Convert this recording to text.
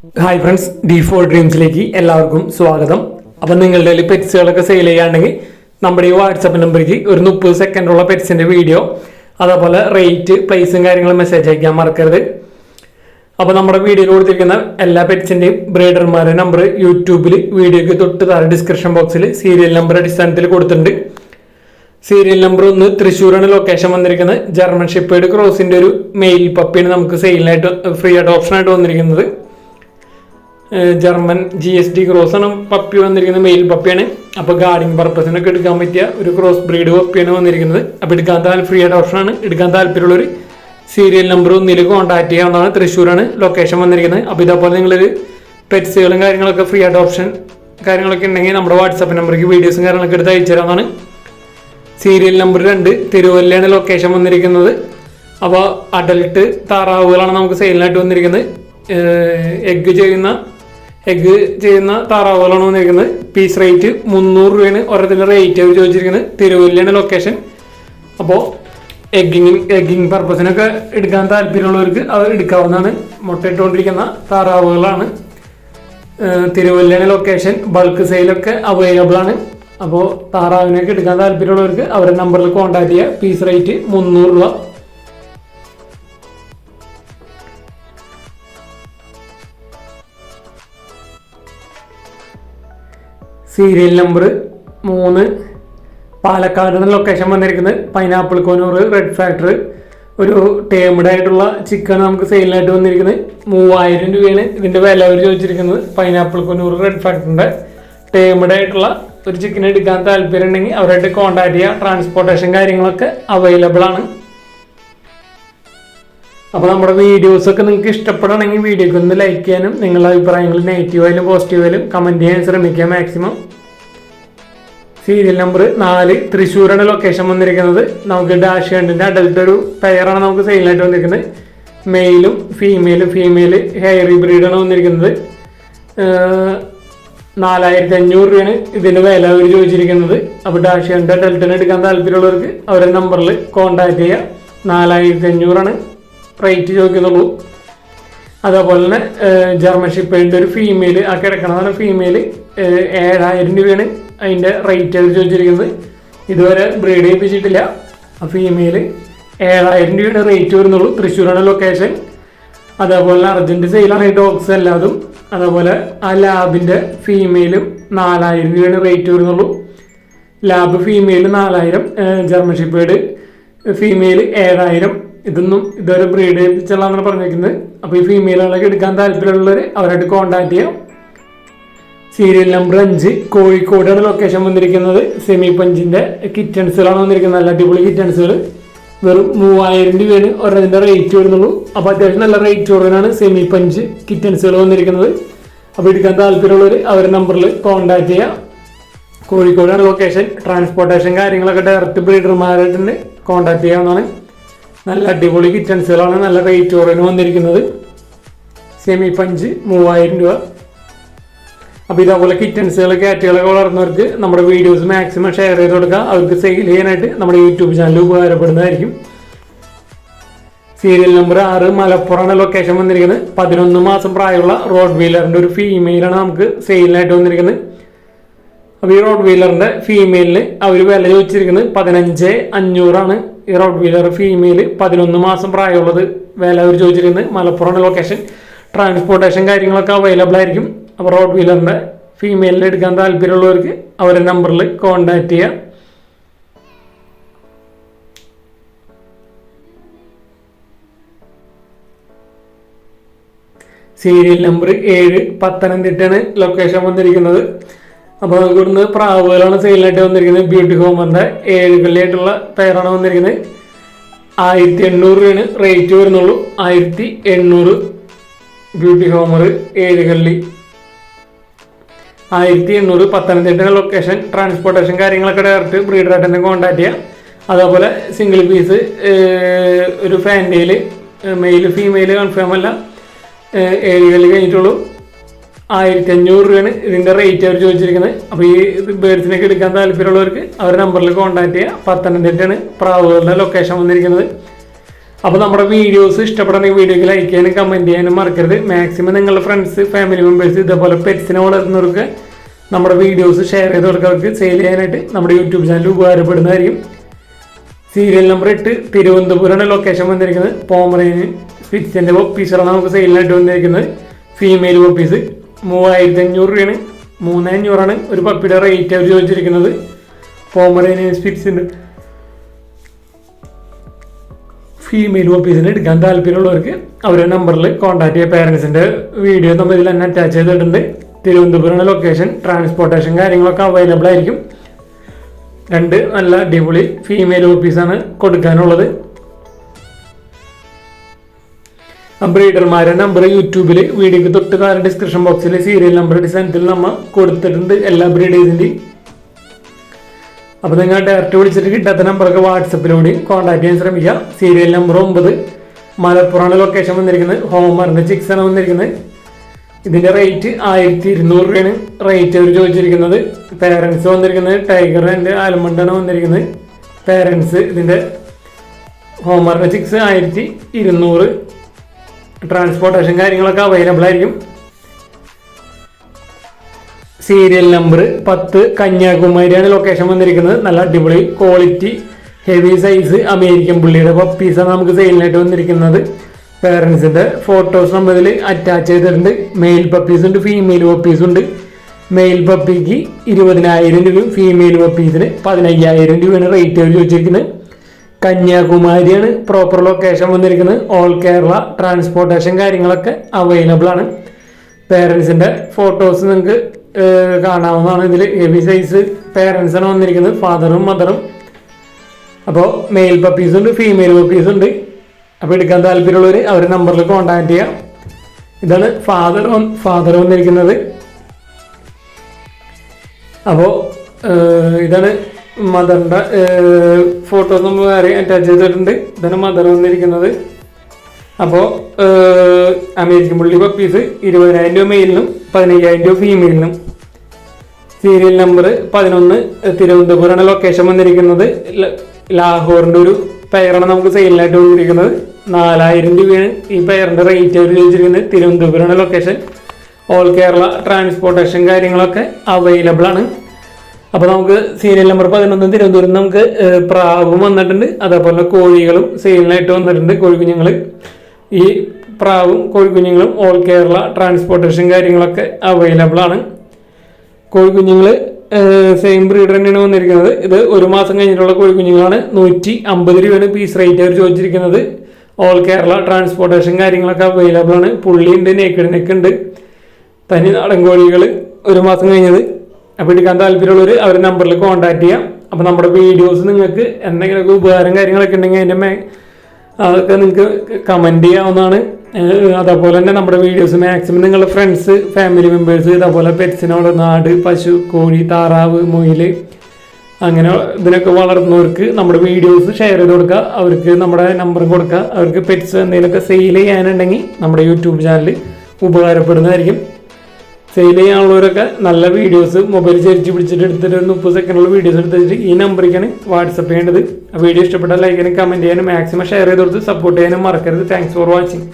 Hi friends, D4 ഡ്രീംസിലേക്ക് എല്ലാവർക്കും സ്വാഗതം. അപ്പം നിങ്ങളുടെ കയ്യിൽ പെറ്റ്സുകളൊക്കെ സെയിൽ ചെയ്യുകയാണെങ്കിൽ നമ്മുടെ ഈ വാട്സപ്പ് നമ്പറിലേക്ക് ഒരു 30 സെക്കൻഡുള്ള പെറ്റ്സിൻ്റെ വീഡിയോ, അതേപോലെ റേറ്റ്, പ്രൈസും കാര്യങ്ങളും മെസ്സേജ് അയക്കാൻ മറക്കരുത്. അപ്പോൾ നമ്മുടെ വീഡിയോയിൽ കൊടുത്തിരിക്കുന്ന എല്ലാ പെറ്റ്സിൻ്റെയും ബ്രീഡർമാരുടെ നമ്പർ യൂട്യൂബിൽ വീഡിയോയ്ക്ക് തൊട്ട് താഴെ ഡിസ്ക്രിപ്ഷൻ ബോക്സിൽ സീരിയൽ നമ്പർ അടിസ്ഥാനത്തിൽ കൊടുത്തിട്ടുണ്ട്. സീരിയൽ നമ്പർ 1 തൃശ്ശൂരാണ് ലൊക്കേഷൻ വന്നിരിക്കുന്നത്. ജർമ്മൻ ഷെപ്പേർഡ് ക്രോസിൻ്റെ ഒരു മെയിൽ പപ്പിയാണ് നമുക്ക് സെയിലിനായിട്ട് ഫ്രീ ആയിട്ട് ഓപ്ഷനായിട്ട് വന്നിരിക്കുന്നത്. ജർമ്മൻ GSD ക്രോസാണ് പപ്പി വന്നിരിക്കുന്നത്, മെയിൽ പപ്പിയാണ്. അപ്പോൾ ഗാർഡിങ് പർപ്പസിനൊക്കെ എടുക്കാൻ പറ്റിയ ഒരു ക്രോസ് ബ്രീഡ് പപ്പിയാണ് വന്നിരിക്കുന്നത്. അപ്പോൾ എടുക്കാൻ ഫ്രീ ആയിട്ട് ഓപ്ഷനാണ്. എടുക്കാൻ താല്പര്യമുള്ളവർ സീരിയൽ നമ്പർ 1 കോൺടാക്ട് ചെയ്യാവുന്നതാണ്. തൃശ്ശൂരാണ് ലൊക്കേഷൻ വന്നിരിക്കുന്നത്. അപ്പോൾ ഇതേപോലെ നിങ്ങളൊരു പെറ്റ്സുകളും കാര്യങ്ങളൊക്കെ ഫ്രീ ആയിട്ട് ഓപ്ഷൻ കാര്യങ്ങളൊക്കെ ഉണ്ടെങ്കിൽ നമ്മുടെ വാട്സാപ്പ് നമ്പറിലേക്ക് വീഡിയോസും കാര്യങ്ങളൊക്കെ എടുത്ത് അയച്ചു തരാവുന്നതാണ്. സീരിയൽ നമ്പർ 2 തിരുവല്ലയാണ് ലൊക്കേഷൻ വന്നിരിക്കുന്നത്. അപ്പോൾ അഡൽട്ട് താറാവുകളാണ് നമുക്ക് സെയിലിനായിട്ട് വന്നിരിക്കുന്നത്. എഗ്ഗ് ചെയ്യുന്ന താറാവുകളാണ് വന്നിരിക്കുന്നത്. പീസ് റേറ്റ് 300 രൂപയാണ് ഓരോരുത്തരുടെ റേറ്റ് അവർ ചോദിച്ചിരിക്കുന്നത്. തിരുവല്ലയാണ് ലൊക്കേഷൻ. അപ്പോൾ എഗ്ഗിങ് പർപ്പസിനൊക്കെ എടുക്കാൻ താല്പര്യമുള്ളവർക്ക് അവർ എടുക്കാവുന്നതാണ്. മുട്ടയിട്ടുകൊണ്ടിരിക്കുന്ന താറാവുകളാണ്. തിരുവല്ലയാണ് ലൊക്കേഷൻ. ബൾക്ക് സെയിലൊക്കെ അവൈലബിൾ ആണ്. അപ്പോൾ താറാവിനൊക്കെ എടുക്കാൻ താല്പര്യമുള്ളവർക്ക് അവരുടെ നമ്പറിൽ കോൺടാക്ട് ചെയ്യുക. പീസ് റേറ്റ് 300 രൂപ. സീരിയൽ നമ്പർ 3 പാലക്കാടാണ് ലൊക്കേഷൻ വന്നിരിക്കുന്നത്. പൈനാപ്പിൾ കൊനൂർ റെഡ് ഫാക്ടറി ഒരു ടേംഡ് ആയിട്ടുള്ള ചിക്കൻ നമുക്ക് സെയിലിനായിട്ട് വന്നിരിക്കുന്നത്. 3000 രൂപയാണ് ഇതിൻ്റെ വില അവർ ചോദിച്ചിരിക്കുന്നത്. പൈനാപ്പിൾ കൊനൂർ റെഡ് ഫാക്ടറിൻ്റെ ടേംഡ് ആയിട്ടുള്ള ഒരു ചിക്കൻ എടുക്കാൻ താല്പര്യം ഉണ്ടെങ്കിൽ അവരായിട്ട് കോൺടാക്ട് ചെയ്യുക. ട്രാൻസ്പോർട്ടേഷൻ കാര്യങ്ങളൊക്കെ അവൈലബിൾ ആണ്. അപ്പോൾ നമ്മുടെ വീഡിയോസൊക്കെ നിങ്ങൾക്ക് ഇഷ്ടപ്പെടുകയാണെങ്കിൽ വീഡിയോക്ക് ഒന്ന് ലൈക്ക് ചെയ്യാനും നിങ്ങളുടെ അഭിപ്രായങ്ങൾ നെഗറ്റീവായാലും പോസിറ്റീവായാലും കമൻറ്റ് ചെയ്യാൻ ശ്രമിക്കുക മാക്സിമം. സീരിയൽ നമ്പർ 4 തൃശ്ശൂരാണ് ലൊക്കേഷൻ വന്നിരിക്കുന്നത്. നമുക്ക് ഡാഷ് കണ്ടിൻ്റെ അഡൽട്ട് ഒരു പെയറാണ് നമുക്ക് സെയിലായിട്ട് വന്നിരിക്കുന്നത്. മെയിലും ഫീമെയിൽ ഹെയർ ബ്രീഡാണ് വന്നിരിക്കുന്നത്. 4500 രൂപയാണ് ഇതിൻ്റെ വില അവർ ചോദിച്ചിരിക്കുന്നത്. അപ്പോൾ ഡാഷ് കണ്ടിൻ്റെ അഡൽട്ടിനെ എടുക്കാൻ താല്പര്യമുള്ളവർക്ക് അവരുടെ നമ്പറിൽ കോൺടാക്ട് ചെയ്യുക. 4500 റേറ്റ് ചോദിക്കുന്നുള്ളൂ. അതേപോലെ തന്നെ ജർമ്മൻ ഷെപ്പേർഡിൻ്റെ ഒരു ഫീമെയിൽ ആ കിടക്കണതാണ്. ഫീമെയിൽ 7000 രൂപയാണ് അതിൻ്റെ റേറ്റ് അവർ ചോദിച്ചിരിക്കുന്നത്. ഇതുവരെ ബ്രീഡ് ചെയ്യിപ്പിച്ചിട്ടില്ല. ആ ഫീമെയിൽ 7000 രൂപയുടെ റേറ്റ് വരുന്നുള്ളൂ. തൃശ്ശൂരാണ് ലൊക്കേഷൻ. അതേപോലെ അർജൻറ്റ് സെയിലാണ് ഈ ഡോഗ്സ് എല്ലാതും. അതേപോലെ ആ ലാബിൻ്റെ ഫീമെയിലും 4000 രൂപയാണ് റേറ്റ് വരുന്നുള്ളൂ. Lab female 4000, German shepherd female 7000. ഇതൊന്നും ഇതുവരെ ബ്രീഡ് ചെയ്യിപ്പിച്ചുള്ളതാണ് പറഞ്ഞിരിക്കുന്നത്. അപ്പോൾ ഈ ഫീമെയിലുകളൊക്കെ എടുക്കാൻ താല്പര്യമുള്ളവർ അവരായിട്ട് കോൺടാക്ട് ചെയ്യാം. സീരിയൽ നമ്പർ 5 കോഴിക്കോടാണ് ലൊക്കേഷൻ വന്നിരിക്കുന്നത്. സെമി പഞ്ചിൻ്റെ കിറ്റൻസുകളാണ് വന്നിരിക്കുന്നത്. നല്ല അടിപൊളി കിറ്റൻസുകൾ. വെറും 3000 രൂപയാണ് ഒരെണ്ണത്തിൻ്റെ റേറ്റ് വരുന്നുള്ളൂ. അപ്പോൾ അത്യാവശ്യം നല്ല റേറ്റ് കുറവിനാണ് സെമി പഞ്ച് കിറ്റൻസുകൾ വന്നിരിക്കുന്നത്. അപ്പോൾ എടുക്കാൻ താല്പര്യമുള്ളവർ അവരുടെ നമ്പറിൽ കോൺടാക്ട് ചെയ്യുക. കോഴിക്കോടാണ് ലൊക്കേഷൻ. ട്രാൻസ്പോർട്ടേഷൻ കാര്യങ്ങളൊക്കെ ഡയറക്റ്റ് ബ്രീഡർമാരായിട്ട് തന്നെ കോൺടാക്ട് ചെയ്യാവുന്നതാണ്. നല്ല അടിപൊളി കിറ്റൻസുകളാണ് നല്ല റേറ്റ് കുറവിന് വന്നിരിക്കുന്നത്. സെമി പഞ്ച് 3000 രൂപ. അപ്പോൾ ഇതേപോലെ കിറ്റൻസുകൾ കാറ്റുകളൊക്കെ വളർന്നവർക്ക് നമ്മുടെ വീഡിയോസ് മാക്സിമം ഷെയർ ചെയ്ത് കൊടുക്കുക. അവർക്ക് സെയിൽ ചെയ്യാനായിട്ട് നമ്മുടെ യൂട്യൂബ് ചാനൽ ഉപകാരപ്പെടുന്നതായിരിക്കും. സീരിയൽ നമ്പർ 6 മലപ്പുറമാണ് ലൊക്കേഷൻ വന്നിരിക്കുന്നത്. 11 മാസം പ്രായമുള്ള റോഡ് വീലറിൻ്റെ ഒരു ഫീമെയിലാണ് നമുക്ക് സെയിലിനായിട്ട് വന്നിരിക്കുന്നത്. അപ്പോൾ ഈ റോഡ് വീലറിൻ്റെ ഫീമെയിലിന് അവർ വില ചോദിച്ചിരിക്കുന്നത് 15,500 ഈ റോഡ് വീലർ ഫീമെയിൽ 11 മാസം പ്രായമുള്ളത് വില അവർ ചോദിച്ചിരിക്കുന്നത്. മലപ്പുറമാണ് ലൊക്കേഷൻ. ട്രാൻസ്പോർട്ടേഷൻ കാര്യങ്ങളൊക്കെ അവൈലബിൾ ആയിരിക്കും. അപ്പോൾ റോഡ് വീലറിൻ്റെ ഫീമെയിലിന് എടുക്കാൻ താല്പര്യമുള്ളവർക്ക് അവരുടെ നമ്പറിൽ കോൺടാക്ട് ചെയ്യുക. സീരിയൽ നമ്പർ 7 പത്തനംതിട്ടയാണ് ലൊക്കേഷൻ വന്നിരിക്കുന്നത്. അപ്പോൾ നമുക്ക് ഇവിടുന്ന് പ്രാവുകളാണ് സെയിലായിട്ട് വന്നിരിക്കുന്നത്. ബ്യൂട്ടി ഹോമറിൻ്റെ 7 കള്ളിയായിട്ടുള്ള പെയറാണ് വന്നിരിക്കുന്നത്. 1800 രൂപയാണ് റേറ്റ് വരുന്നുള്ളൂ. 1800 ബ്യൂട്ടി ഹോമർ 7 കള്ളി 1800 പത്തനംതിട്ട ലൊക്കേഷൻ. ട്രാൻസ്പോർട്ടേഷൻ കാര്യങ്ങളൊക്കെ ഡയറക്റ്റ് ബ്രീഡറായിട്ട് തന്നെ കോൺടാക്ട് ചെയ്യാം. അതേപോലെ സിംഗിൾ പീസ് ഒരു ഫാൻറ്റയിൽ മെയിൽ ഫീമെയിൽ കൺഫേം അല്ല, 7 കള്ളി കഴിഞ്ഞിട്ടുള്ളൂ. 1500 രൂപയാണ് ഇതിൻ്റെ റേറ്റ് അവർ ചോദിച്ചിരിക്കുന്നത്. അപ്പോൾ ഈ ബേഡ്സിനൊക്കെ എടുക്കാൻ താല്പര്യമുള്ളവർക്ക് അവരുടെ നമ്പറിൽ കോൺടാക്ട് ചെയ്യുക. പത്തനംതിട്ടയാണ് പ്രാവുകളുടെ ലൊക്കേഷൻ വന്നിരിക്കുന്നത്. അപ്പോൾ നമ്മുടെ വീഡിയോസ് ഇഷ്ടപ്പെടുന്ന വീഡിയോക്ക് ലൈക്ക് ചെയ്യാനും കമൻറ്റ് ചെയ്യാനും മറക്കരുത്. മാക്സിമം നിങ്ങളുടെ ഫ്രണ്ട്സ് ഫാമിലി മെമ്പേഴ്സ് ഇതേപോലെ പെറ്റ്സിനെ വളർത്തുന്നവർക്ക് നമ്മുടെ വീഡിയോസ് ഷെയർ ചെയ്ത് കൊടുക്കുന്നവർക്ക് സെയിൽ ചെയ്യാനായിട്ട് നമ്മുടെ യൂട്യൂബ് ചാനൽ ഉപകാരപ്പെടുന്നതായിരിക്കും. സീരിയൽ നമ്പർ 8 തിരുവനന്തപുരമാണ് ലൊക്കേഷൻ വന്നിരിക്കുന്നത്. പോമറേനിയൻ സ്പിറ്റ്സിൻ്റെ പപ്പീസാണ് നമുക്ക് സെയിലിനായിട്ട് വന്നിരിക്കുന്നത്. ഫീമെയിൽ പപ്പീസ് 3500 രൂപയാണ്. 3500 ഒരു പപ്പിയുടെ റേറ്റ് അവർ ചോദിച്ചിരിക്കുന്നത്. പോമറേനിയൻ സ്പിറ്റ്സിൻ്റെ ഫീമെയിൽ പപ്പീസിന് എടുക്കാൻ താല്പര്യമുള്ളവർക്ക് അവരുടെ നമ്പറിൽ കോൺടാക്ട് ചെയ്യുക. പേരൻസിൻ്റെ വീഡിയോ നമ്മൾ ഇതിൽ തന്നെ അറ്റാച്ച് ചെയ്തിട്ടുണ്ട്. തിരുവനന്തപുരമാണ് ലൊക്കേഷൻ. ട്രാൻസ്പോർട്ടേഷൻ കാര്യങ്ങളൊക്കെ അവൈലബിൾ ആയിരിക്കും. 2 നല്ല അടിപൊളി ഫീമെയിൽ പപ്പീസാണ് കൊടുക്കാനുള്ളത്. ബ്രീഡർമാരുടെ നമ്പർ യൂട്യൂബിൽ വീഡിയോക്ക് തൊട്ട് താഴെ ഡിസ്ക്രിപ്ഷൻ ബോക്സിൽ സീരിയൽ നമ്പർ ഡിസൈനത്തിൽ നമ്മൾ കൊടുത്തിട്ടുണ്ട് എല്ലാ ബ്രീഡേഴ്സിൻ്റെയും. അപ്പോൾ നിങ്ങൾ ഡയറക്റ്റ് വിളിച്ചിട്ട് കിട്ടാത്ത നമ്പറൊക്കെ വാട്സപ്പിലൂടെ കോൺടാക്ട് ചെയ്യാൻ ശ്രമിക്കുക. സീരിയൽ നമ്പർ 9 മലപ്പുറമാണ് ലൊക്കേഷൻ വന്നിരിക്കുന്നത്. ഹോമറിൻ്റെ ചിക്സാണ് വന്നിരിക്കുന്നത്. ഇതിൻ്റെ റേറ്റ് 1200 രൂപയാണ് റേറ്റ് അവർ ചോദിച്ചിരിക്കുന്നത്. പേരൻസ് വന്നിരിക്കുന്നത് ടൈഗർ ആൻഡ് ആൽമണ്ടാണ് വന്നിരിക്കുന്നത്. പേരൻസ് ഇതിൻ്റെ ഹോമറിൻ്റെ ചിക്സ് 1200. ട്രാൻസ്പോർട്ടേഷൻ കാര്യങ്ങളൊക്കെ അവൈലബിൾ ആയിരിക്കും. സീരിയൽ നമ്പർ 10 കന്യാകുമാരിയാണ് ലൊക്കേഷൻ വന്നിരിക്കുന്നത്. നല്ല അടിപൊളി ക്വാളിറ്റി ഹെവി സൈസ് അമേരിക്കൻ പുള്ളിയുടെ പപ്പീസാണ് നമുക്ക് സെയിലിനായിട്ട് വന്നിരിക്കുന്നത്. പേരൻസിൻ്റെ ഫോട്ടോസ് നമ്മൾ ഇതിൽ അറ്റാച്ച് ചെയ്തിട്ടുണ്ട്. മെയിൽ പപ്പീസ് ഉണ്ട്, ഫീമെയിൽ പപ്പീസ് ഉണ്ട്. മെയിൽ പപ്പിക്ക് 20,000 രൂപയും ഫീമെയിൽ പപ്പീസിന് 15,000 രൂപയാണ് റേറ്റ് അവർ ചോദിച്ചിരിക്കുന്നത്. കന്യാകുമാരിയാണ് പ്രോപ്പർ ലൊക്കേഷൻ വന്നിരിക്കുന്നത്. ഓൾ കേരള ട്രാൻസ്പോർട്ടേഷൻ കാര്യങ്ങളൊക്കെ അവൈലബിൾ ആണ്. പേരൻസിൻ്റെ ഫോട്ടോസ് നിങ്ങൾക്ക് കാണാവുന്നതാണ്. ഇതിൽ ഹെവി സൈസ് പേരൻസാണ് വന്നിരിക്കുന്നത്, ഫാദറും മദറും. അപ്പോൾ മെയിൽ പപ്പീസ് ഉണ്ട്, ഫീമെയിൽ പപ്പീസ് ഉണ്ട്. അപ്പോൾ എടുക്കാൻ താല്പര്യമുള്ളവർ അവരുടെ നമ്പറിൽ കോൺടാക്ട് ചെയ്യാം. ഇതാണ് ഫാദർ വന്നിരിക്കുന്നത്. അപ്പോൾ ഇതാണ് മദറിൻ്റെ ഫോട്ടോസ് നമ്മൾ വേറെ അറ്റാച്ച് ചെയ്തിട്ടുണ്ട്. ഇതാണ് മദർ വന്നിരിക്കുന്നത്. അപ്പോൾ അമേരിക്കൻ പുള്ളി പപ്പീസ് 20,000 രൂപ മെയിലിനും 15,000 രൂപ ഫീമെയിലിനും. സീരിയൽ നമ്പർ 11 തിരുവനന്തപുരമാണ് ലൊക്കേഷൻ വന്നിരിക്കുന്നത്. ലാഹോറിൻ്റെ ഒരു പെയറാണ് നമുക്ക് സെയിലിനായിട്ട് വന്നിരിക്കുന്നത്. 4,000 രൂപയാണ് ഈ പെയറിൻ്റെ റേറ്റ് അവർ ചോദിച്ചിരിക്കുന്നത്. തിരുവനന്തപുരമാണ് ലൊക്കേഷൻ. ഓൾ കേരള ട്രാൻസ്പോർട്ടേഷൻ കാര്യങ്ങളൊക്കെ അവൈലബിൾ ആണ്. അപ്പോൾ നമുക്ക് സീരിയൽ നമ്പർ 11 തിരുവനന്തപുരം നമുക്ക് പ്രാവും വന്നിട്ടുണ്ട്. അതേപോലെ കോഴികളും സെയിലിനായിട്ട് വന്നിട്ടുണ്ട്. കോഴിക്കുഞ്ഞുങ്ങൾ ഈ പ്രാവും കോഴിക്കുഞ്ഞുങ്ങളും ഓൾ കേരള ട്രാൻസ്പോർട്ടേഷൻ കാര്യങ്ങളൊക്കെ അവൈലബിൾ ആണ്. കോഴിക്കുഞ്ഞുങ്ങൾ സെയിം ബ്രീഡർ തന്നെയാണ് വന്നിരിക്കുന്നത്. ഇത് 1 മാസം കഴിഞ്ഞിട്ടുള്ള കോഴിക്കുഞ്ഞുങ്ങളാണ്. 150 രൂപയാണ് പീസ് റേറ്റ് അവർ ചോദിച്ചിരിക്കുന്നത്. ഓൾ കേരള ട്രാൻസ്പോർട്ടേഷൻ കാര്യങ്ങളൊക്കെ അവൈലബിൾ ആണ്. പുള്ളിയുണ്ട്, നേക്കഡ് നെക്കുണ്ട്. തനി നാടൻ കോഴികൾ 1 മാസം കഴിഞ്ഞത്. അപ്പോൾ എടുക്കാൻ താല്പര്യമുള്ളവർ അവരുടെ നമ്പറിൽ കോൺടാക്ട് ചെയ്യാം. അപ്പോൾ നമ്മുടെ വീഡിയോസ് നിങ്ങൾക്ക് എന്തെങ്കിലുമൊക്കെ ഉപകാരം കാര്യങ്ങളൊക്കെ ഉണ്ടെങ്കിൽ അതിൻ്റെ അതൊക്കെ നിങ്ങൾക്ക് കമൻറ്റ് ചെയ്യാവുന്നതാണ്. അതേപോലെ തന്നെ നമ്മുടെ വീഡിയോസ് മാക്സിമം നിങ്ങളുടെ ഫ്രണ്ട്സ് ഫാമിലി മെമ്പേഴ്സ് ഇതേപോലെ പെറ്റ്സിനോട് നാട്, പശു, കോഴി, താറാവ്, മുയൽ അങ്ങനെ ഇതിനൊക്കെ വളർത്തുന്നവർക്ക് നമ്മുടെ വീഡിയോസ് ഷെയർ ചെയ്ത് കൊടുക്കുക. അവർക്ക് നമ്മുടെ നമ്പർ കൊടുക്കുക. അവർക്ക് പെറ്റ്സ് എന്തെങ്കിലുമൊക്കെ സെയിൽ ചെയ്യാനുണ്ടെങ്കിൽ നമ്മുടെ യൂട്യൂബ് ചാനൽ ഉപകാരപ്പെടുന്നതായിരിക്കും. സെയിൽ ചെയ്യാനുള്ളവരൊക്കെ നല്ല വീഡിയോസ് മൊബൈൽ ചരിച്ച് പിടിച്ചിട്ട് എടുത്തിട്ട് 30 സെക്കൻഡുള്ള വീഡിയോസ് എടുത്തിട്ട് ഈ നമ്പറിലേക്കാണ് വാട്സപ്പ് ചെയ്യേണ്ടത്. വീഡിയോ ഇഷ്ടപ്പെട്ടാൽ ലൈക്ക് ചെയ്യാനും കമൻറ്റ് ചെയ്യാനും മാക്സിമം ഷെയർ ചെയ്ത് കൊടുത്ത് സപ്പോർട്ട് ചെയ്യാനും മറക്കരുത്. Thanks for watching.